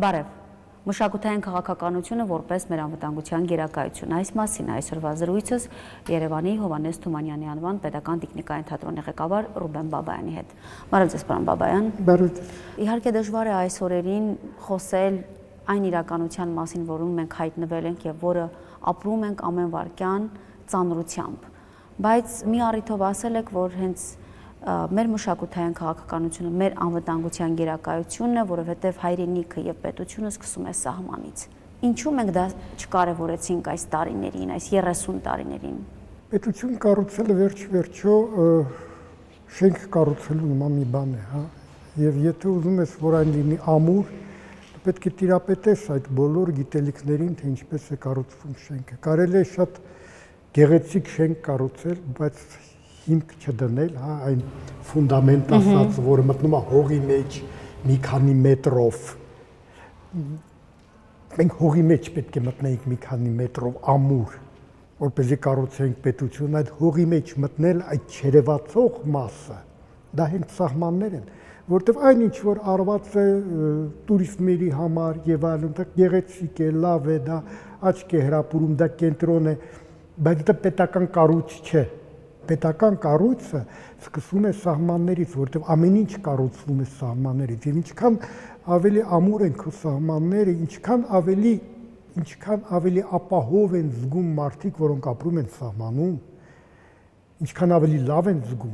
Բարև, մշակութային քաղաքականությունը որպես մեր անվտանգության գերակայություն։ Այս մասին այսօրվա զրույցս Երևանի Հովհաննես Թումանյանի անվան Պետական տիկնիկային թատրոնի ղեկավար Ռուբեն Բաբայանի հետ։ Բարև ձեզ, պարոն Բաբայան։ Բարև ձեզ։ Իհարկե դժվար է այս օրերին խոսել այն իրականության մասին, որում մենք հայտնվել ենք եւ որը ապրում ենք ամեն վարքյան ծանրությամբ։ Բայց մի առիթով ասել եք, որ հենց մեր մշակութային քաղաքականությունը, մեր անվտանգության գերակայությունն է, որովհետև հայրենիքը եւ պետությունը սկսում է սահմանից։ Ինչու մենք դա չկարևորեցինք այս տարիներին, այս 30 տարիներին։ Պետություն կառուցելը վերջ-վերջո շենք կառուցելու նման մի բան է, հա։ Եվ եթե ուզում ես, որ այն լինի ամուր, պետք է տիրապետես այդ բոլոր գիտելիքներին, թե ինչպես է կառուցվում շենքը։ Կարելի է շատ գեղեցիկ շենք կառուցել, բայց հիմք չդնել, հա, այն ֆունդամենտ ասած, որը մտնում է հողի մեջ մի քանի մետրով։ Մենք հողի մեջ պետք է մտնեինք մի քանի մետրով ամուր, որպեսզի կառուցենք պետություն, այդ հողի մեջ մտնել այդ չերևացող մասը, դա հենց սահմաններ են, որտեղ այն ինչ որ արված է տուրիստների համար եւ այլն, դա գեղեցիկ է, լավ է, դա աչք է հրապուրում, դա կենտրոն է, բայց դա պետական կառույց չէ։ Պետական կառույցը սկսվում է սահմաններից, որտեղ ամեն ինչ կառուցվում է սահմաններից, եւ ինչքան ավելի ամուր են քո սահմանները, ինչքան ավելի ապահով են զգում մարդիկ, որոնք ապրում են սահմանում, ինչքան ավելի լավ են զգում։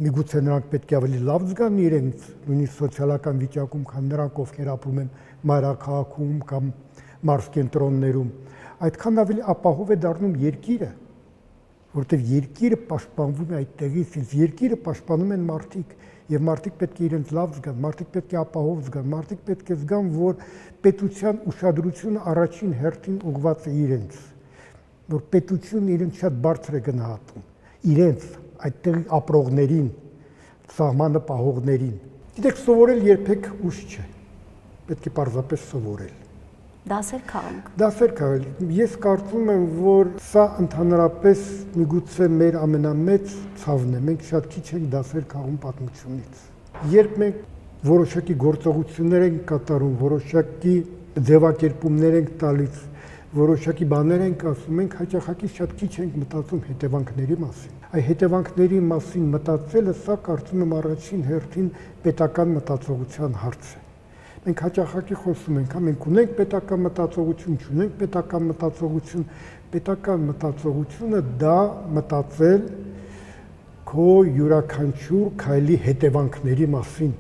Միգուցե նրանք պետք է ավելի լավ զգան իրենց նույնիսկ սոցիալական վիճակում, քան նրանք, ովքեր ապրում են մայրաքաղաքում կամ մարզկենտրոններում, այդքան ավելի ապահով է դառնում երկիրը, որտեղ երկիրը պաշտպանվում է այդտեղից, իսկ երկիրը պաշտպանում են մարդիկ, եւ մարդիկ պետք է իրենց լավ զգան, մարդիկ պետք է ապահով զգան, մարդիկ պետք է զգան, որ պետության ուշադրությունը առաջին հերթին ուղղված է իրենց, որ պետությունն իրենց շատ բարձր է գնահատում, իրենց այդտեղ ապրողներին, սահմանը պահողներին։ Գիտեք, սովորել երբեք ուշ չէ, պետք է պարզապես սովորել։ Դասեր քաղենք։ Դասեր քաղել։ Ես կարծում եմ, որ սա ընդհանրապես միգուցե մեր ամենամեծ ցավն է։ Մենք շատ քիչ ենք դասեր քաղում պատմությունից։ Երբ մենք որոշակի գործողություններ ենք կատարում, որոշակի ձևակերպումներ ենք տալիս, որոշակի բաներ ենք ասում, մենք հաճախակի շատ քիչ ենք մտածում հետևանքների մասին։ Այդ հետևանքների մասին մտածելը սա կարծում եմ առաջին հերթին պետական մտածողության հարց է։ Մենք հաճախակի խոսում ենք, հա, մենք ունենք պետական մտածողություն, չունենք պետական մտածողություն, պետական մտածողությունը դա մտածել քո յուրաքանչյուր քայլի հետևանքների մասին։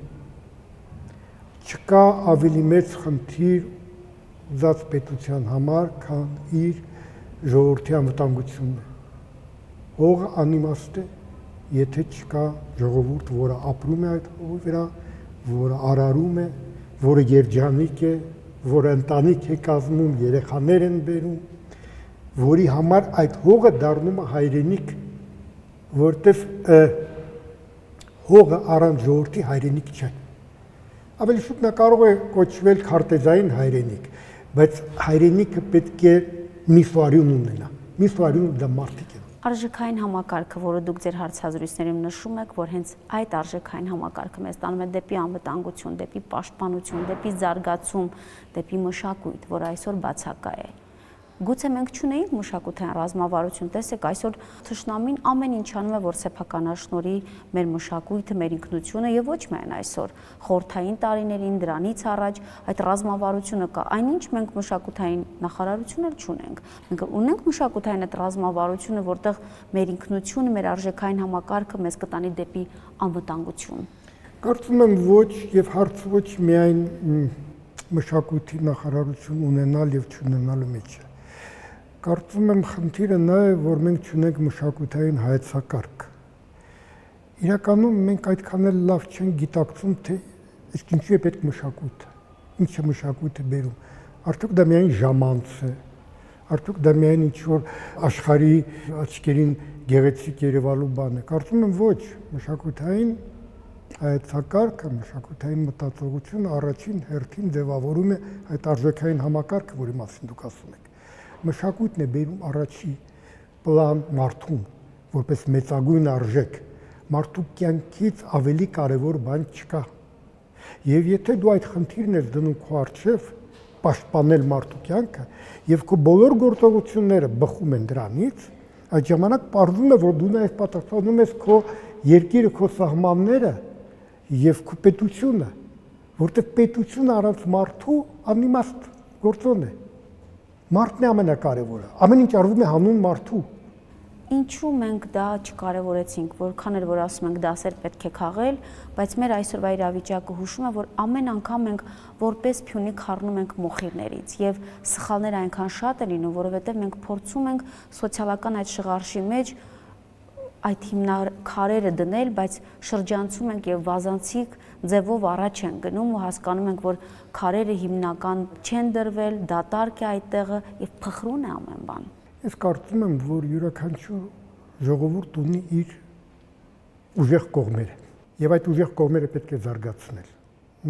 Չկա ավելի մեծ խնդիր ուզած պետության համար, քան իր ժողովրդի անվտանգությունն է։ Հողը անիմաստ է, եթե չկա ժողովուրդ, որը ապրում է այդ հողի վրա, որը արարում է, որը երջանիկ է, որը ընտանիք է կազմում, երեխաներ են բերում, որի համար այդ հողը դառնում է հայրենիք, որտեվ հողը առանց ժողովրդի հայրենիք չէ։ Ավելի շուտ նա կարող է կոչվել քարտեզային հայրենիք, բայց հայրենիքը պետք է միսուարյուն ունենա։ Միսուարյունը դա մարդիկ են։ Արժեքային համակարգը, որը դուք ձեր հարցազրույցներում նշում եք, որ հենց այդ արժեքային համակարգը մեզ տանում է դեպի անվտանգություն, դեպի պաշտպանություն, դեպի զարգացում, դեպի մշակույթ, որ այսօր բացակա է։ Գուցե մենք չունեինք մշակութային ռազմավարություն, տեսեք, այսօր թշնամին ամեն ինչ անում է, որ սեփականաշնորհի մեր մշակույթը, մեր ինքնությունը եւ ոչ միայն այսօր, խորհրդային տարիներին, դրանից առաջ այդ ռազմավարությունը կա, այնինչ մենք մշակութային նախարարություն էլ չունենք։ Մենք ունենք մշակութային այդ ռազմավարությունը, որտեղ մեր ինքնությունը, մեր արժեքային համակարգը մեզ կտանի դեպի անվտանգություն։ Կարծում եմ ոչ եւ հարցը ոչ միայն մշակույթի նախարարություն ունենալ եւ չունենալու մեջ է։ Կարծում եմ խնդիրը նա է, որ մենք չունենք մշակութային հայեցակարգ։ Իրականում մենք այդքան էլ լավ չենք գիտակցում, թե իսկ ինչու է պետք մշակույթը, ինչ է մշակույթը բերում։ Արդյոք դա միայն ժամանց է, արդյոք դա միայն ինչ-որ աշխարհի աչքերին գեղեցիկ երևալու բան է։ Կարծում եմ ոչ, մշակութային հայեցակարգը, մշակութային մտածողությունը առաջին հերթին ձևավորում է այդ արժեքային համակարգը, որի մասին դուք ասում եք։ Մշակույթն է բերում առաջի պլան մարդուն, որպես մեծագույն արժեք, մարդու կյանքից ավելի կարևոր բան չկա։ Եվ եթե դու այդ խնդիրն ես դնում քո առջև, պաշտպանել մարդու կյանքը եւ քո բոլոր գործողությունները բխում են դրանից, այդ ժամանակ պարզվում է, որ դու նաեւ պատասխանում ես քո երկիրը, քո սահմանները եւ քո պետությունը, որտեղ պետությունը առանց մարդու անիմաստ գործոն է։ Մարդն է ամենակարևորը։ Ամեն ինչ արվում է հանուն մարդու։ Ինչու մենք դա չկարևորեցինք, որքան էլ որ ասում ենք դասեր պետք է քաղել, բայց մեր այսօրվա իրավիճակը հուշում է, որ ամեն անգամ մենք որպես փյունիկ խառնում ենք մոխիրներից եւ սխալները այնքան շատ է լինում, որովհետեւ մենք փորձում ենք սոցիալական այդ շղարշի մեջ այդ հիմնաքարերը դնել, բայց շրջանցում ենք եւ վազանցիկ ձևով առաջ են գնում ու հասկանում ենք, որ քարերը հիմնական չեն դրվել, դատարկ է այդտեղը եւ փխրուն է ամեն բան։ Ես կարծում եմ, որ յուրաքանչյուր ժողովուրդ ունի իր ուժեղ կողմերը եւ այդ ուժեղ կողմերը պետք է զարգացնել։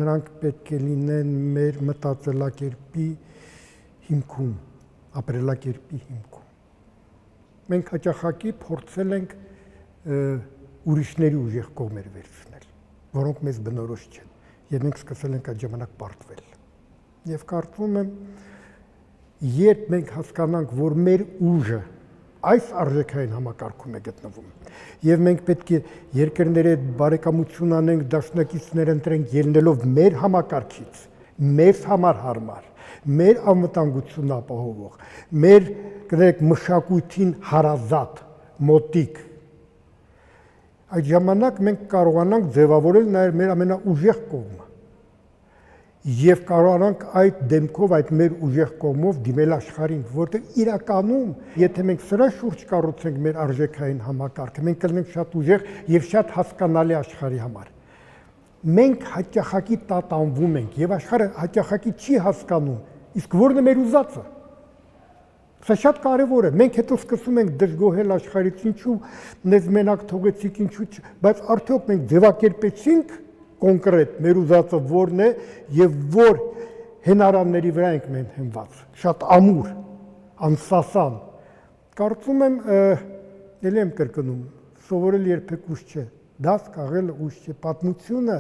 Նրանք պետք է լինեն մեր մտածելակերպի հիմքում, ապրելակերպի հիմքում։ Մենք հաճախակի փորձել ենք ուրիշների ուժեղ կողմեր վերցնել, որոնք մեզ բնորոշ չեն, եւ մենք սկսել ենք այդ ժամանակ պարտվել։ Եվ կարծում եմ, երբ մենք հասկանանք, որ մեր ուժը այս արժեքային համակարգում է գտնվում, եւ մենք պետք է երկրների հետ բարեկամություն անենք, դաշնակիցներ ընտրենք ելնելով մեր համակարգից, մեզ համար հարմար, մեր անվտանգությունն ապահովող, մեր կներեք մշակույթին հարազատ, մոտիկ, այդ ժամանակ մենք կարողանանք ձևավորել նաև մեր ամենաուժեղ կողմը եւ կարողանանք այդ դեմքով, այդ մեր ուժեղ կողմով դիմել աշխարհին, որտեղ իրականում, եթե մենք սրա շուրջ կառուցենք մեր արժեքային համակարգը, մենք կլինենք շատ ուժեղ եւ շատ հասկանալի աշխարհի համար։ Մենք հաճախակի տատանվում ենք եւ աշխարհը հաճախակի չի հասկանում, իսկ ո՞րն է մեր ուզածը։ Սա շատ կարևոր է։ Մենք հետո սկսում ենք դժգոհել աշխարհից, ինչու մեզ մենակ թողեցիք, ինչու, բայց արդյոք մենք ձևակերպեցինք կոնկրետ մեր ուզածը որն է եւ որ հենարանների վրա ենք մենք հենված, շատ ամուր, անսասան։ Կարծում եմ, ելի եմ կրկնում, սովորել երբեք ուշ չէ, դաս քաղելը ուշ չէ, պատմությունը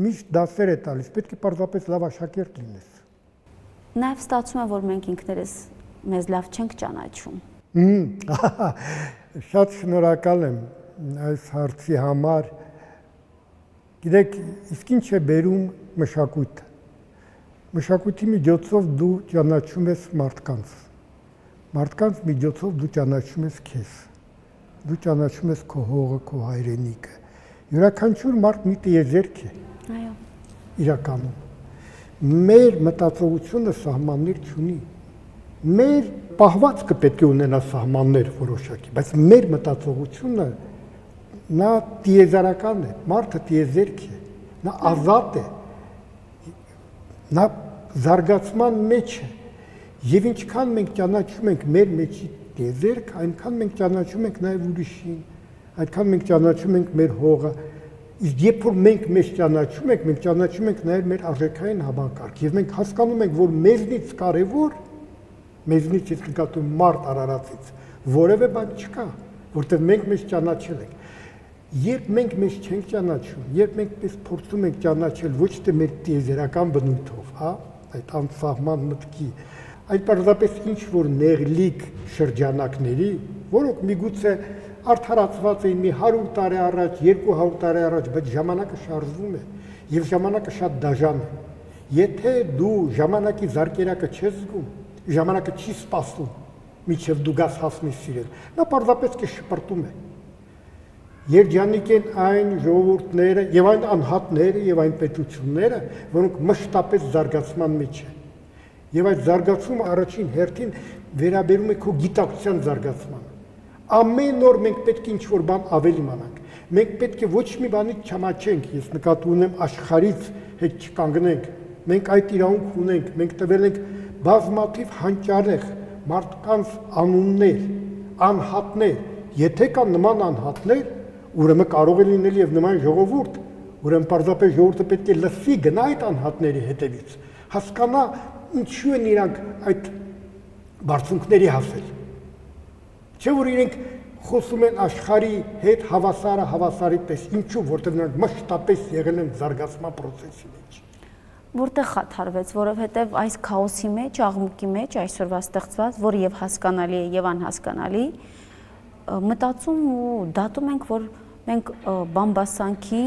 միշտ դասեր է տալիս, պետք է պարզապես լավ աշակերտ լինես։ Նաև ստացվում է, որ մենք ինքներս մեզ լավ չենք ճանաչում։ Շատ շնորհակալ եմ այս հարցի համար։ Գիտեք, իսկ ինչ է բերում մշակույթը։ Մշակույթի միջոցով դու ճանաչում ես մարդկանց։ Մարդկանց միջոցով դու ճանաչում ես քեզ։ Դու ճանաչում ես քո հողը, քո հայրենիքը։ Յուրաքանչյուր մարդ մի տիեզերք է։ Այո։ Իրականում մեր մտածողությունը սահմաններ չունի։ Մեր պահվածքը պետք է ունենա սահմաններ որոշակի, բայց մեր մտածողությունը նա տիեզերական է, մարդը տիեզերք է, նա ազատ է, նա զարգացման մեջ է, եւ ինչքան մենք ճանաչում ենք մեր մեջի տիեզերք, այնքան մենք ճանաչում ենք նաեւ ուրիշին, այդքան մենք ճանաչում ենք մեր հողը, իսկ երբ որ մենք մեզ ճանաչում ենք, մենք ճանաչում ենք նաեւ մեր արժեքային համակարգ, եւ մենք հասկանում ենք, որ մեզնից կարեւոր մեզնից ես նկատում մարդ Արարածից, որևէ բան չկա, որտեղ մենք մեզ ճանաչել ենք։ Երբ մենք մեզ չենք ճանաչում, երբ մենք մեզ փորձում ենք ճանաչել ոչ թե մեր տիեզերական բնույթով, հա, այդ անսահման մտքի, այլ պարզապես ինչ որ նեղլիկ շրջանակների, որոնք միգուցե արդարացված էին մի 100 տարի առաջ, 200 տարի առաջ, բայց ժամանակը շարժվում է եւ ժամանակը շատ դաժան է։ Եթե դու ժամանակի զարկերակը չես զգում, ժամանակը չի սպասում, մինչև դու գաս հասնես սիրել, նա պարզապես կշպրտում է։ Երջանիկ են այն ժողովուրդները եւ այն անհատները եւ այն պետությունները, որոնք մշտապես զարգացման մեջ են։ Եվ այդ զարգացումը առաջին հերթին վերաբերում է քո գիտակցության զարգացմանը։ Ամեն օր մենք պետք է ինչ-որ բան ավել իմանանք։ Մենք պետք է ոչ մի բանից չամաչենք, ես նկատի ունեմ աշխարհից հետ չկանգնենք։ Մենք այդ իրավունք ունենք, մենք տվել ենք բազմաթիվ հանճարեղ մարդկանց անուններ, անհատներ, եթե կան նման անհատներ, ուրեմն կարող է լինել եւ նման ժողովուրդ, ուրեմն պարզապես ժողովուրդը պետք է լսի, գնա այդ անհատների հետևից, հասկանա ինչու են իրանք այդ բարձունքների հասել։ Չէ՞ որ իրենք խոսում են աշխարհի հետ հավասարը հավասարի պես, ինչու, որտեղ նրանք մշտապես եղել են զարգացման process-ի մեջ։ Որտեղ խաթարվեց, որովհետև այս քաոսի մեջ, աղմուկի մեջ այսօրվա ստեղծված, որ եւ հասկանալի է եւ անհասկանալի, մտածում ու դատում ենք, որ մենք բամբասանքի,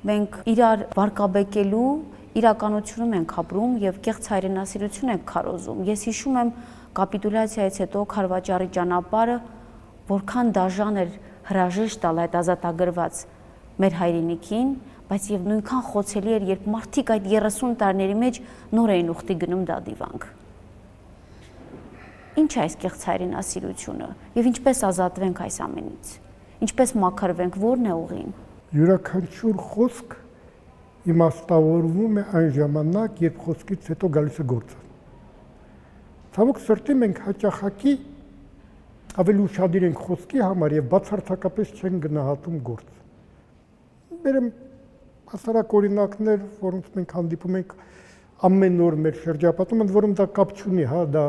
մենք իրար վարկաբեկելու իրականությունում ենք ապրում եւ կեղծ հայրենասիրություն ենք քարոզում։ Ես հիշում եմ կապիտուլյացիայից հետո Քարվաճառի ճանապարհը որքան դաժան էր հրաժեշտ տալ այդ ազատագրված մեր հայրենիքին, բայց եւ նույնքան խոցելի էր, երբ մարդիկ այդ 30 տարիների մեջ նոր էին ուխտի գնում դա դիվանք։ Ինչ է այս կեղծ հայրենասիրությունը եւ ինչպես ազատվենք այս ամենից։ Ինչպես մաքրվենք, ո՞րն է ուղին։ Յուրաքանչյուր խոսք իմաստավորվում է այն ժամանակ, երբ խոսքից հետո գալիս է գործը։ Ցավոք սրտի մենք հաճախակի ավելի ուշադիր ենք խոսքի համար եւ բացարձակապես չեն գնահատում գործը։ Բերեմ հասարակ օրինակներ, որոնց մենք հանդիպում ենք ամեն օր մեր շրջապատում, ընդ որում դա կապ չունի, հա, դա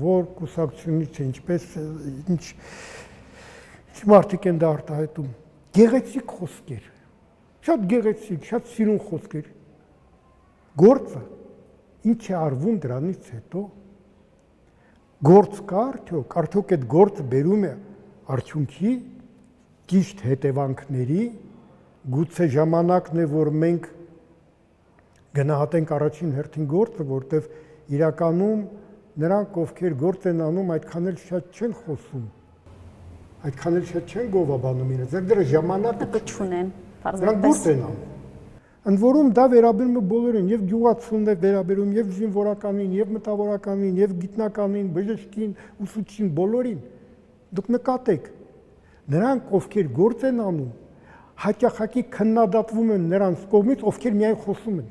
որ կուսակցությունից է, ինչպես ինչ մարդիկ են դա արտահայտում։ Գեղեցիկ խոսքեր, շատ գեղեցիկ, շատ սիրուն խոսքեր։ Գործը ինչ է արվում դրանից հետո։ Գործ կա արդյոք այդ գործը բերում է արդյունքի, ճիշտ հետևանքների, գուցե ժամանակն է, որ մենք գնահատենք առաջին հերթին գործը, որտեղ իրականում նրանք, ովքեր գործ են անում, այդքան էլ շատ չեն խոսում, այդքան էլ շատ չեն գովաբանում իրենց, դրա ժամանակը չունեն, նրանք գործ են անում։ Ընդ որում դա վերաբերում է բոլորին, եւ գյուղացուն է վերաբերում, եւ զինվորականին, եւ մտավորականին, եւ գիտնականին, բժշկին, ուսուցչին, բոլորին։ Դուք նկատեք, նրանք, ովքեր գործ են անում, հաճախակի քննադատվում են նրանց կողմից, ովքեր միայն խոսում են։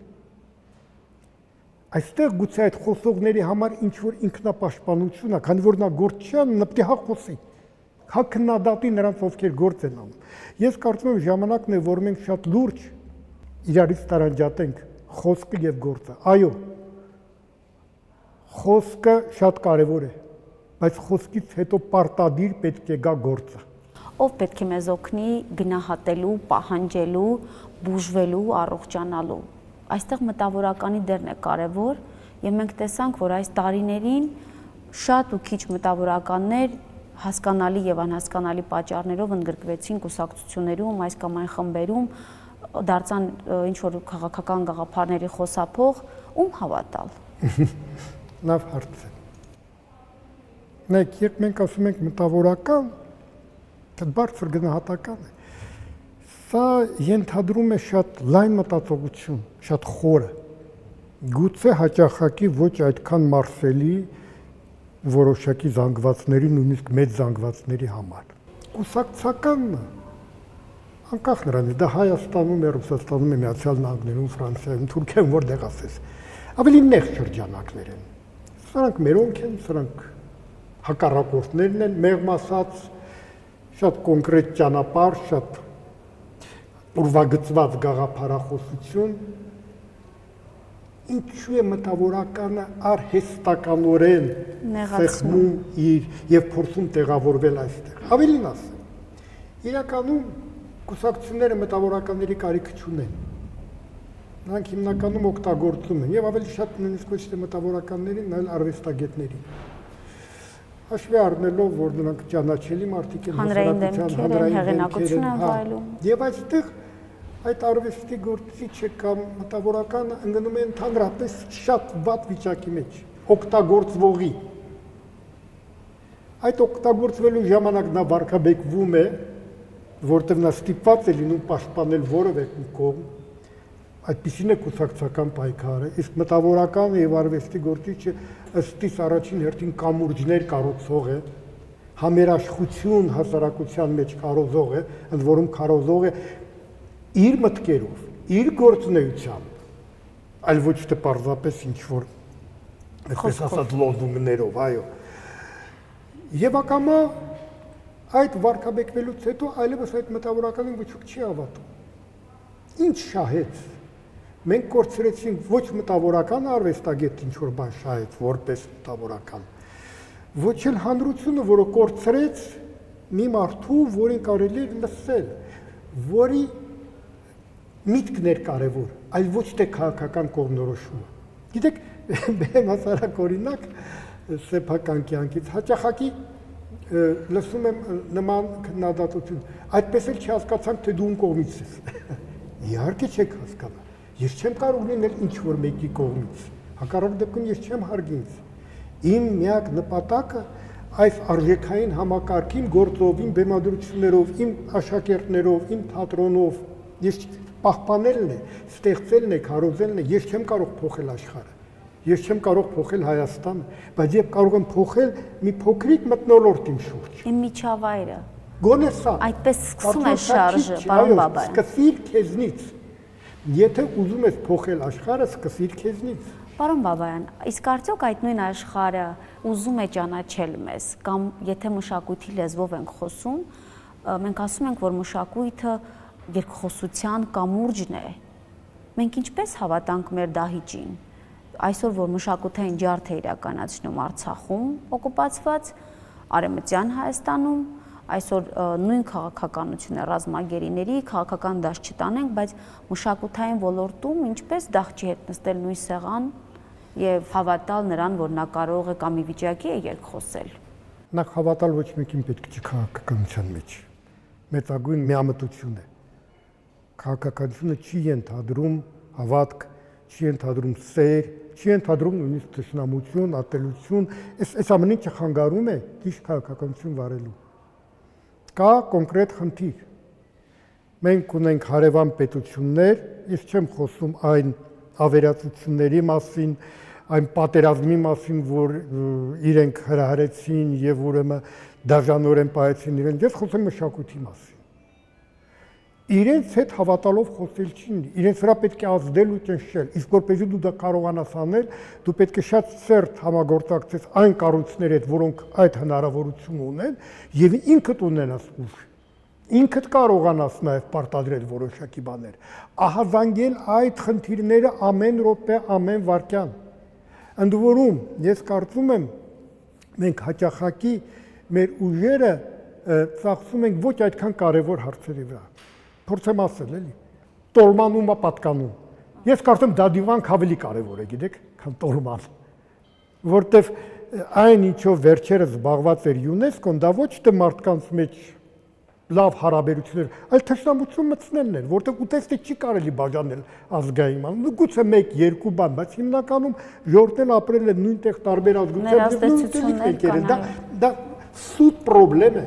Այստեղ գուցե այդ խոսողների համար ինչ որ ինքնապաշտպանություն է, քանի որ նա գործ չի անում, նա պետք է հա խոսի։ Հա քննադատի նրանց, ովքեր գործ են անում։ Ես կարծում եմ ժամանակն է, որ մենք շատ լուրջ իրարից տարանջատենք խոսքը եւ գործը։ Այո, խոսքը շատ կարեւոր է, բայց խոսքից հետո պարտադիր պետք է գա գործը։ Ով պետք է մեզ օգնի գնահատելու, պահանջելու, բուժվելու, առողջանալու։ Այստեղ մտավորականի դերն է կարևոր եւ մենք տեսանք, որ այս տարիներին շատ ու քիչ մտավորականներ հասկանալի եւ անհասկանալի պատճառներով ընդգրկվեցին կուսակցություններում, այս կամ այն խմբերում, դարձան ինչ որ քաղաքական գաղափարների խոսափող, ում հավատալ։ Լավ հարց է։ Երբ մենք ասում ենք մտավորական, դա բարձր գնահատական է։ Սա ենթադրում է շատ լայն մտածողություն, շատ խորը։ Գուցե հաճախակի ոչ այդքան մարսելի որոշակի զանգվածների, նույնիսկ մեծ զանգվածների համար։ Կուսակցականն անկախ նրանից, դա Հայաստանում է, Ռուսաստանում է, Միացյալ Նահանգներում, Ֆրանսիայում, Թուրքիայում, որտեղ ասես, ավելի նեղ շրջանակներ են։ Սրանք մերոնք են, սրանք հակառակորդներն են, մեղմ ասած, շատ կոնկրետ ճանապարհ, շատ ուրվագծված գաղափարախոսություն, ինչու է մտավորականը արհեստականորեն սեղմում իր եւ փորձում տեղավորվել այստեղ։ Ավելին ասեմ, իրականում կուսակցությունները մտավորականների կարիք չունեն։ Նրանք հիմնականում օգտագործում են եւ ավելի շատ նույնիսկ ոչ թե մտավորականներին, այլ արվեստագետներին։ Հաշվի առնելով, որ նրանք ճանաչելի մարդիկ են, հանրային հեղինակություն են վայելում։ Եվ այստեղ այդ արվեստի գործիչը կամ մտավորականը ընկնում է ընդհանրապես շատ վատ վիճակի մեջ, օգտագործվողի։ Այդ օգտագործվելու ժամանակ նա վարկաբեկվում է, որտեղ նա ստիպված է լինում պաշտպանել որևէ կողմ, այդպիսին է կուսակցական պայքարը, իսկ մտավորականը եւ արվեստի գործիչը ըստիս առաջին հերթին կամուրջներ կառուցող է, համերաշխություն հասարակության մեջ քարոզող է, ընդ որում քարոզող է իր մտքերով, իր գործունեությամբ, այլ ոչ թե պարզապես ինչ-որ այդպես ասած լոզունգներով, այո։ Եվ ակամա այդ վարկաբեկվելուց հետո այլևս այդ մտավորականին ոչ ոք չի հավատում։ Ինչ շահեց։ Մենք կորցրեցինք ոչ մտավորական արվեստագետ ինչ-որ բան շահեց, որպես մտավորական, ոչ էլ հանրությունը, որը կորցրեց մի մարդու, որին կարելի էր լսել, որի միտքն էր կարևոր, այլ ոչ թե քաղաքական կողմնորոշումը։ Գիտեք, բերեմ հասարակ օրինակ սեփական կյանքից հաճախակի լսում եմ նման քննադատություն։ Այդպես էլ չհասկացանք, թե դու ում կողմից ես։ Իհարկե չեք հասկանա։ Ես չեմ կարող լինել ինչ որ մեկի կողմից։ Հակառակ դեպքում ես չեմ հարգի ինձ։ Իմ միակ նպատակը այս արժեքային համակարգին գործով, իմ բեմադրություններով, իմ աշակերտներով, իմ թատրոնով ես պահպանելն է, ստեղծելն է, քարոզելն է, ես չեմ կարող փոխել աշխարհը։ Ես չեմ կարող փոխել Հայաստանը, բայց ես կարող եմ փոխել մի փոքրիկ մթնոլորտ իմ շուրջ։ Իմ միջավայրը։ Գոնե սա։ Այդպես սկսում է շարժը, պարոն Բաբայան։ Սկսիր քեզնից։ Եթե ուզում ես փոխել աշխարհը, սկսիր քեզնից։ Պարոն Բաբայան, իսկ արդյոք այդ նույն աշխարհը ուզում է ճանաչել մեզ, կամ եթե մշակույթի լեզվով ենք խոսում, մենք ասում ենք, որ մշակույթը երկխոսության կամուրջն է։ Մենք ինչպես հավատանք մեր դահիճին։ Այսօր որ մշակութային ջարդ է իրականացնում Արցախում, օկուպացված, Արևմտյան Հայաստանում, այսօր նույն քաղաքականությունը ռազմագերիների քաղաքական դաշտ չտանենք, բայց մշակութային ոլորտում ինչպես դահճի հետ նստել նույն սեղան եւ հավատալ նրան, որ նա կարող է կամ ի վիճակի է երկխոսել։ Նախ հավատալ ոչ մեկին պետք չի քաղաքականության մեջ։ Մեծագույն միամտություն է։ Քաղաքականությունը չի ենթադրում հավատք, չի ենթադրում սեր, չի ենթադրում նույնիսկ թշնամություն, ատելություն, այս ամեն ինչը խանգարում է ճիշտ քաղաքականություն վարելու։ Կա կոնկրետ խնդիր։ Մենք ունենք հարևան պետություններ, ես չեմ խոսում այն ավերածությունների մասին, այն պատերազմի մասին, որ իրենք հրահրեցին եւ ուրեմն դաժանորեն պահեցին իրեն, ես խոսում եմ մշակույթի մասին։ Իրենց հետ հավատալով խոսել չի, իրենց վրա պետք է ազդել ու ճնշել, իսկ որպեսզի դու դա կարողանաս անել, դու պետք է շատ սերտ համագործակցես այն կառույցների հետ, որոնք այդ հնարավորությունը ունեն, եւ ինքդ ունենաս ուժ։ Ինքդ կարողանաս նաեւ պարտադրել որոշակի բաներ, ահազանգել այդ խնդիրները ամեն րոպե, ամեն վայրկյան։ Ընդ որում, ես կարծում եմ, մենք հաճախակի մեր ուժերը ծախսում ենք ոչ այդքան կարևոր հարցերի վրա։ Փորձեմ ասել, էլի, տոլմանումը պատկանում։ Ես կարծում դադիվանք ավելի կարևոր է, գիտեք, քան տոլման։ Որտեվ այն ինչով վերջերս զբաղված էր ՅՈՒՆԵՍԿՕ-ն, դա ոչ թե մարդկանց մեջ լավ հարաբերություններ, այլ թշնամություն մտցնելն էր, որտեղ ուտեստը չի կարելի բաժանել ազգային ման։ Գուցե 1-2 բան, բայց հիմնականում ժողովուրդն ապրել է նույնտեղ տարբեր ազգություններ, դա սուտ պրոբլեմ է։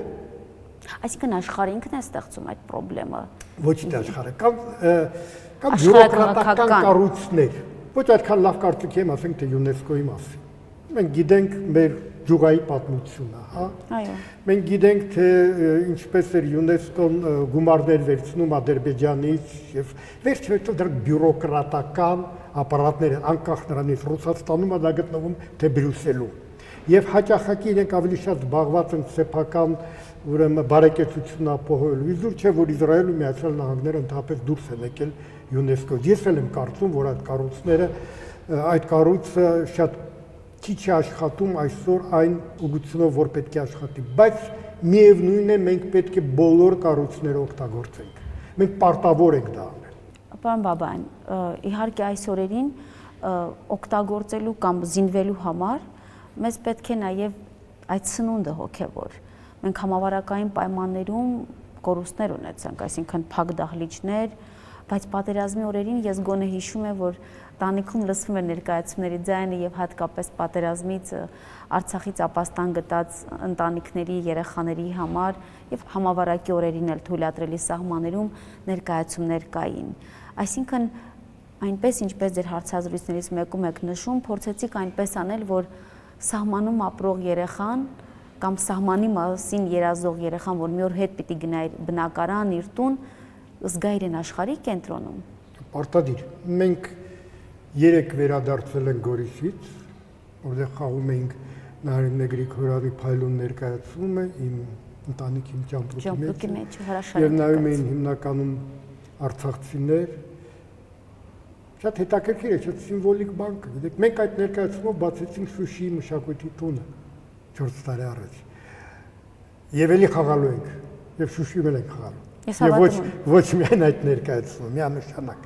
Այսինքն աշխարհը ինքն է ստեղծում այդ խնդրեմը։ Ոչ թե աշխարհը, կամ բյուրոկրատական կառույցներ։ Ոչ այդքան լավ կարծիք եմ ասենք թե ՅՈՒՆԵՍԿՕ-ի մասին։ Մենք գիտենք մեր ջուղայի պատմությունը, հա։ Այո։ Մենք գիտենք թե ինչպես էր ՅՈՒՆԵՍԿՕ-ն գումարներ վերցնում Ադրբեջանից եւ վերջ-վերջով դրանք բյուրոկրատական ապարատներ են, անկախ նրանից Ռուսաստանում դա գտնվում թե Բրյուսելում։ Եվ հաճախակի իրենք ավելի շատ զբաղված են սեփական ուրեմն բարեկեցություն ապահովելու։ Իզուր չէ, որ Իսրայելը ու Միացյալ Նահանգները ընդհանրապես դուրս են եկել ՅՈՒՆԵՍԿՕ-ից։ Ես էլ եմ կարծում, որ այդ կառույցը շատ քիչ է աշխատում այսօր այն ուղղությունով, որ պետք է աշխատի, բայց միևնույն է, մենք պետք է բոլոր կառույցները օգտագործենք։ Մենք պարտավոր ենք դա անել։ Պարոն Բաբայան, իհարկե այս օրերին օգտագործելու կամ զինվելու համար մեզ պետք է նաև այդ սնունդը հոգևոր։ Մենք համավարակային պայմաններում կորուստներ ունեցանք, այսինքն փակ դահլիճներ, բայց պատերազմի օրերին ես գոնե հիշում եմ, որ տանիքում լսվում էր ներկայացումների ձայնը եւ հատկապես պատերազմից Արցախից ապաստան գտած ընտանիքների, երեխաների համար եւ համավարակի օրերին էլ թույլատրելի սահմաններում ներկայացումներ կային։ Այսինքն այնպես ինչպես ձեր հարցազրույցներից մեկում եք նշում, փորձեցիք այնպես անել, որ սահմանում ապրող երեխան կամ սահմանի մասին երազող երեխան, որ մի օր հետ պիտի գնա իր բնակարան, իր տուն, զգա իրեն աշխարհի կենտրոնում։ Պարտադիր։ Մենք 3 վերադարձել ենք Գորիսից, որտեղ խաղում էինք Նարինե Գրիգորյանի փայլուն ներկայացումը իմ ընտանիքի ճամփորդի մեջ, եւ նայում էին հիմնականում արցախցիներ։ Շատ հետաքրքիր է, շատ սիմվոլիկ բան կա։ Գիտեք, մենք այդ ներկայացումով բացեցինք Շուշիի մշակույթի տունը 4 տարի առաջ։ Եվ էլի խաղալու ենք, եւ Շուշիում ենք խաղալու։ Եվ ոչ միայն այդ ներկայացումը, միանշանակ։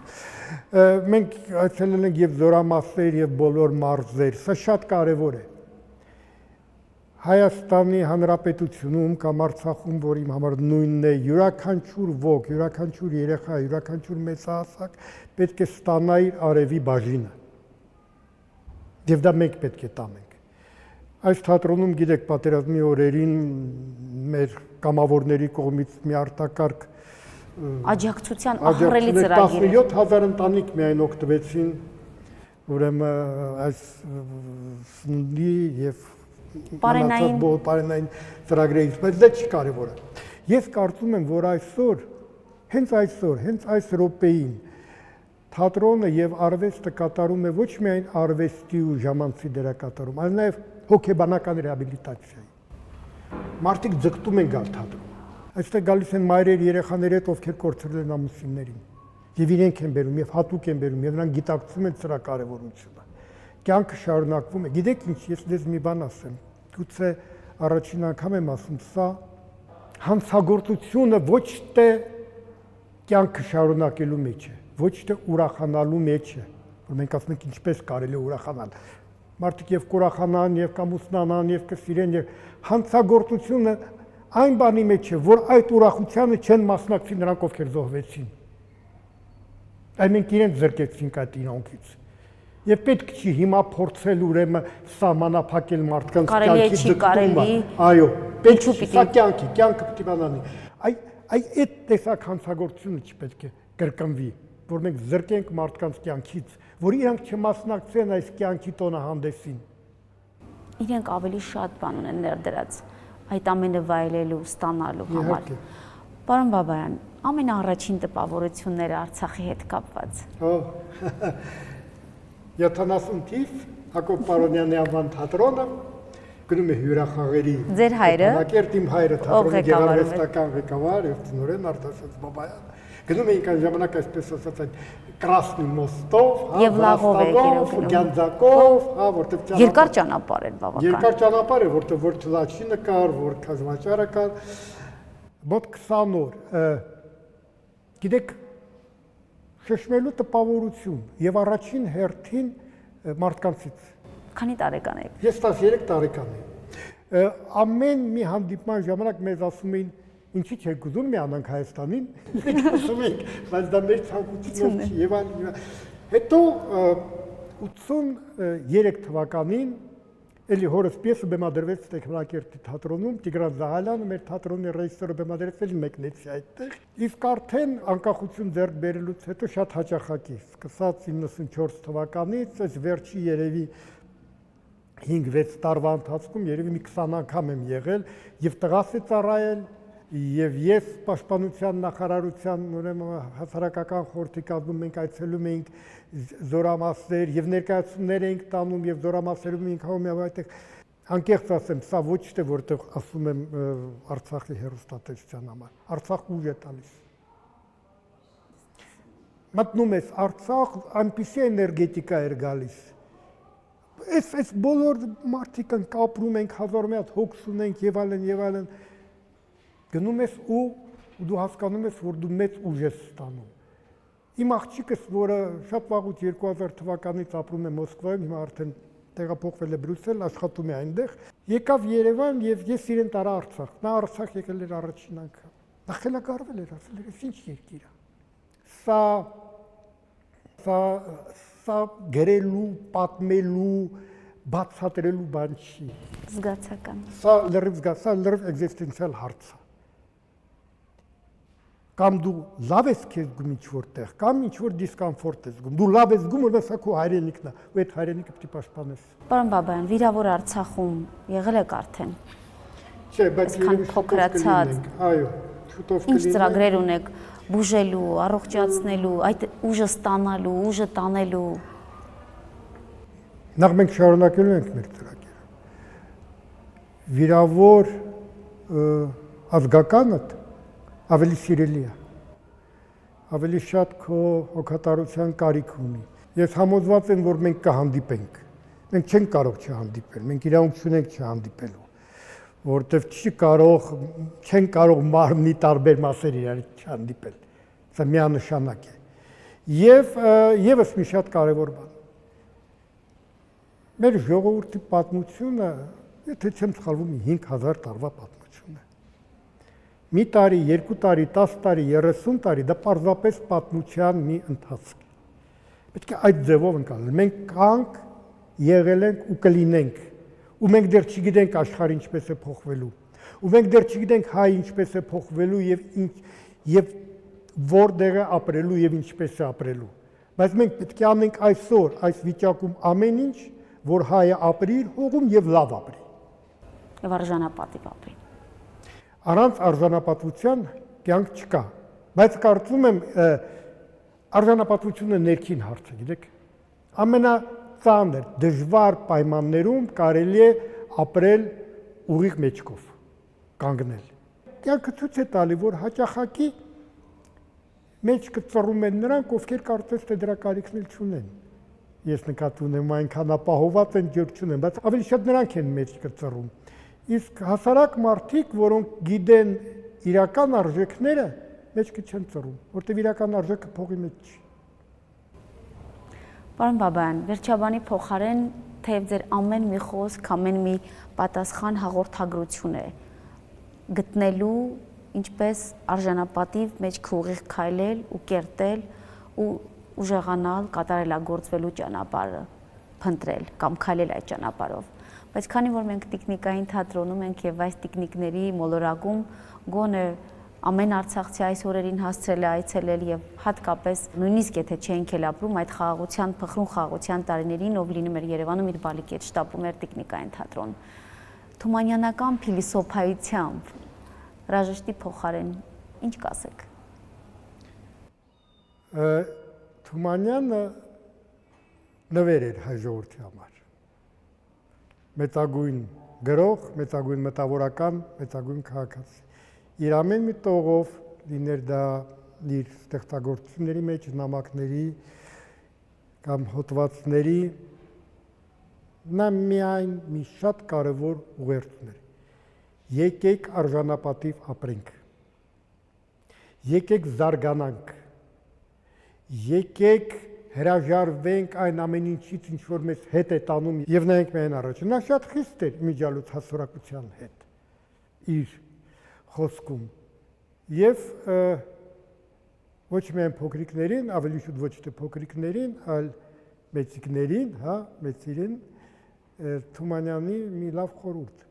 Մենք այցելել ենք եւ զորամասեր եւ բոլոր մարզեր, սա շատ կարեւոր է։ Հայաստանի Հանրապետությունում կամ Արցախում, որ իմ համար նույնն է, յուրաքանչյուր ոգ, յուրաքանչյուր երեխա, յուրաքանչյուր մեծահասակ պետք է ստանա իր արևի բաժինը։ Եվ դա մենք պետք է տանենք։ Այս թատրոնում, գիտեք, պատերազմի օրերին մեր կամավորների կողմից մի արտակարգ աջակցության ահռելի ծրագիր է։ 17000 ընտանիք միայն օգտվեցին, ուրեմն այս սննդի եւ Պարենային ծրագրերից, բայց դա չի կարևորը։ Ես կարծում եմ, որ հենց այս րոպեին թատրոնը եւ արվեստը կատարում է ոչ միայն արվեստի ու ժամանցի դերակատարում, այլ նաեւ հոգեբանական ռեհաբիլիտացիայի։ Մարդիկ ձգտում են գալ թատրոն։ Այստեղ գալիս են մայրեր, երեխաներ հետ, ովքեր կորցրել են ամուսիններին։ Եվ իրենք են բերում, եւ հատուկ են բերում, եւ նրանք գիտակցում են սրա կարեւորությունը։ Կյանքը շարունակվում է։ Գիտեք ինչ, ես դες մի բան ասեմ։ Գուցե առաջին անգամ եմ ասում, սա հանցագործությունը ոչ թե կյանքը շարունակելու մեջ է, ոչ թե ուրախանալու մեջ է, որ մենք ասում ենք ինչպես կարելի է ուրախանալ։ Մարդիկ եւ կուրախանան, եւ կամուսնանան, եւ կսիրեն, եւ հանցագործությունը այն բանի մեջ է, որ այդ ուրախությանը չեն մասնակցի նրանք, ովքեր զոհվեցին։ Այդ մենք իրենք զրկեցինք այդ իրավունքից։ Եվ պետք չի հիմա փորձել ուրեմն սահմանափակել մարդկանց կյանքի ձգտումը։ Այո, պետք է սա կյանքը պետք է բանանի։ Այդ տեսակ հանցագործությունը չպետք է կրկնվի, որ մենք զրկենք մարդկանց կյանքից, որ իրանք չմասնակցեն այս կյանքի տոնահանդեսին։ Իրենք ավելի շատ բան ունեն ներդրած այդ ամենը վայելելու, ստանալու համար։ Պարոն Բաբայան, ամենաառաջին տպավորությունները Արցախի հետ կապված։ 70 թիվ Հակոբ Պարոնյանի անվան թատրոնը գնում է հյուրախաղերի։ Ձեր հայրը։ Անակերտ իմ հայրը թատրոնի գեղարվեստական ղեկավար եւ տնօրեն Արտաշես Բաբայան։ Գնում էինք այն ժամանակ այսպես ասած այդ Կրասնի մոստով, եւ լավով է գնում։ Գանձակով, որտեղ երկար ճանապարհ էր բավական։ Երկար ճանապարհ է, որտեղ որ թլաչինը կար, որ կազմաճարը կար։ Մոտ 20 օր։ Գիտեք, շշմելու տպավորություն եւ առաջին հերթին մարդկանցից։ Քանի տարեկան եք։ Ես 13 տարեկան եմ։ Ամեն մի հանդիպման ժամանակ մեզ ասում էին, ինչի՞ չեք ուզում միանանք Հայաստանին։ Մենք ասում ենք, բայց դա մեր ցանկությունն չի եւ այլն։ Հետո 83 թվականին էլի հորս պիեսը բեմադրվեց Տեխնոկերտի թատրոնում, Տիգրան Զահալյանը մեր թատրոնի ռեժիսորը բեմադրեց, էլի մեկնեցի այդտեղ։ Իսկ արդեն անկախություն ձեռք բերելուց հետո շատ հաճախակի, սկսած 94 թվականից, այս վերջի երևի 5-6 տարվա ընթացքում երևի մի 20 անգամ եմ եղել եւ տղաս է ծառայել եւ ես պաշտպանության նախարարության ուրեմն հասարակական խորհրդի կազմում մենք այցելում էինք զորամասեր եւ ներկայացումներ էինք տանում եւ զորամասերում էինք համ եւ այդտեղ անկեղծ ասեմ, սա ոչ թե որտեղ ասում եմ Արցախի հերոստատեսության համար, Արցախ ուժ է տալիս։ Մտնում ես Արցախ, այնպիսի էներգետիկա էր գալիս։ Այս բոլոր մարդիկ կապրում ենք, հազար մի հատ հոգս ունենք եւ այլն գնում ես ու դու հասկանում ես, որ դու մեծ ուժ ես ստանում։ Իմ աղջիկս, որը շատ վաղուց 2000 թվականից ապրում է Մոսկվայում, հիմա արդեն տեղափոխվել է Բրյուսել, աշխատում է այնտեղ, եկավ Երևան եւ ես իրեն տարա Արցախ։ Նա Արցախ եկել էր առաջին անգամ։ Նա խելագարվել էր, ասել էր, «Ինչ երկիր է»։ Սա գրելու, պատմելու, բացատրելու բան չի։ Զգացական։ Սա լրիվ էգզիստենցիալ հարց է։ Կամ դու լավ ես քեզ զգում ինչ-որ տեղ, կամ ինչ-որ դիսկոմֆորտ ես զգում։ Դու լավ ես զգում, որ սա քո հայրենիքն է, ու այդ հայրենիքը պետք է պաշտպանես։ Պարոն Բաբայան, վիրավոր Արցախում եղել եք արդեն։ Չէ, բայց երևի փոքրացած։ Այո, շուտով կլինի։ Ինչ ծրագրեր ունեք բուժելու, առողջացնելու, այդ ուժը ստանալու, ուժը տանելու։ Նախ մենք շարունակելու ենք մեր ծրագիրը։ Վիրավոր ազգականդ ավելի սիրելի է, ավելի շատ քո հոգատարության կարիք ունի։ Ես համոզված եմ, որ մենք կհանդիպենք։ Մենք չենք կարող չհանդիպել, մենք իրավունք չունենք չհանդիպելու, որովհետև չեն կարող մարմնի տարբեր մասեր իրար չհանդիպել։ Սա միանշանակ է։ Եվ եւս մի շատ կարևոր բան։ Մեր ժողովրդի պատմությունը, եթե չեմ սխալվում, 5000 տարվա պատմություն է։ Մի տարի, 2 տարի, 10 տարի, 30 տարի դա պարզապես պատմության մի ընթացք է։ Պետք է այդ ձևով ընկալել։ Մենք կանք, եղել ենք ու կլինենք, ու մենք դեռ չգիտենք աշխարհը ինչպես է փոխվելու, ու մենք դեռ չգիտենք հայ ինչպես է փոխվելու եւ որտեղ է ապրելու եւ ինչպես է ապրելու։ Բայց մենք պետք է անենք այսօր այս վիճակում ամեն ինչ, որ հայը ապրի իր հողում եւ լավ ապրի։ Եվ արժանապատիվ ապրի։ Առանց արժանապատվության կյանք չկա։ Բայց կարծում եմ արժանապատվությունը ներքին հարց է, գիտեք։ Ամենածանր, դժվար պայմաններում կարելի է ապրել ուղիղ մեջքով, կանգնել։ Կյանքը ցույց է տալի, որ հաճախակի մեջ կծռում են նրանք, ովքեր կարծես թե դրա կարիքն էլ չունեն։ Ես նկատի ունեմ այնքան ապահոված են ջուր չունեն, բայց ավելի շատ նրանք են մեջ կծռում։ Իսկ հասարակ մարդիկ, որոնք գիտեն իրական արժեքները, մեջքը չեն ծռում, որտեղ իրական արժեքը փողի մեջ չի։ Պարոն Բաբայան, վերջաբանի փոխարեն թեև ձեր ամեն մի խոսք, ամեն մի պատասխան հաղորդագրություն է գտնելու ինչպես արժանապատիվ մեջքը ուղիղ քայլել ու կերտել ու ուժեղանալ, կատարելագործվելու ճանապարհը փնտրել կամ քայլել այդ ճանապարհով։ Բայց քանի որ մենք տիկնիկային թատրոնում ենք եւ այս տիկնիկների մոլորակում գոնե ամեն արցախցի այս օրերին հասցրել է այցելել եւ հատկապես նույնիսկ եթե չենք էլ ապրում այդ խաղաղության, փխրուն խաղաղության տարիներին, ով լինում էր Երևանում իր բալիկետ շտապում էր տիկնիկային թատրոն։ Թումանյանական փիլիսոփայությամբ հրաժեշտի փոխարեն ինչ կասեք։ Թումանյանը նվեր էր հայ ժողովրդի համար։ Մեծագույն գրող, մեծագույն մտավորական, մեծագույն քաղաքացի։ Իր ամեն մի տողով, լիներ դա իր ստեղծագործությունների մեջ, նամակների կամ հոդվածների, նա միայն մի շատ կարևոր ուղերձ ուներ։ Եկեք արժանապատիվ ապրենք, եկեք զարգանանք, եկեք հրաժարվենք այն ամեն ինչից, ինչ որ մեզ հետ է տանում եւ նայենք միայն առաջ։ Նա շատ խիստ էր իմիջիալուց հասարակության հետ իր խոսքում եւ ոչ միայն փոքրիկներին, ավելի շուտ ոչ թե փոքրիկներին, այլ մեծիկներին, հա, մեծերին Թումանյանի մի լավ խորհուրդ։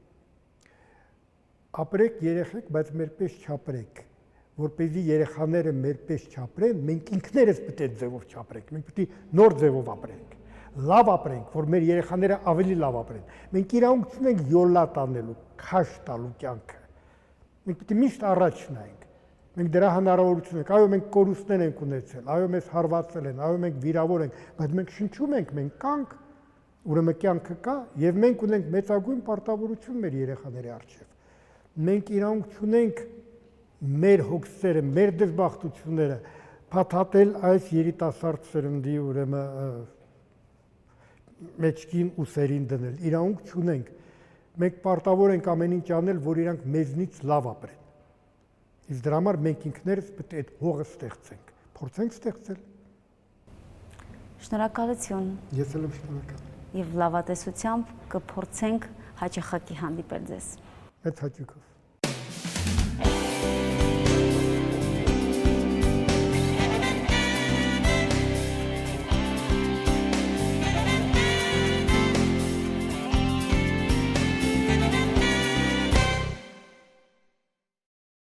Ապրեք երեխեք, բայց մերպես չապրեք, որպեսզի երեխաները մերպես չապրեն, մենք ինքներս պետք է ձևով չապրենք, մենք պետք է նոր ձևով ապրենք, լավ ապրենք, որ մեր երեխաները ավելի լավ ապրեն։ Մենք իրավունք ունենք յոլա տանելու, քաշ տալու կյանքը։ Մենք պետք է միշտ առաջ նայենք։ Մենք դրա հնարավորություն ենք, այո, մենք կորուստներ ենք ունեցել, այո, մեզ հարվածել են, այո, մենք վիրավոր ենք, բայց մենք շնչում ենք, մենք կանք, ուրեմն կյանքը կա, եւ մենք ունենք մեծագույն պարտավորություն մեր երեխաների առջեւ։ Մենք իրավունք ունենք մեր հոգսերը, մեր դժբախտությունները փաթաթել այս երիտասարդ սերնդի ուրեմն մեջքին ու սերին դնել։ Իրավունք ունենք։ Մենք պարտավոր ենք ամեն ինչ անել, որ իրանք մեզնից լավ ապրեն։ Իսկ դրա համար մենք ինքներս պետք է այդ հողը ստեղծենք։ Փորձենք ստեղծել։ Շնորհակալություն։ Ես էլ եմ շնորհակալ։ Եվ լավատեսությամբ կփորձենք հաճախակի հանդիպել ձեզ։ Մեծ հաճույքով։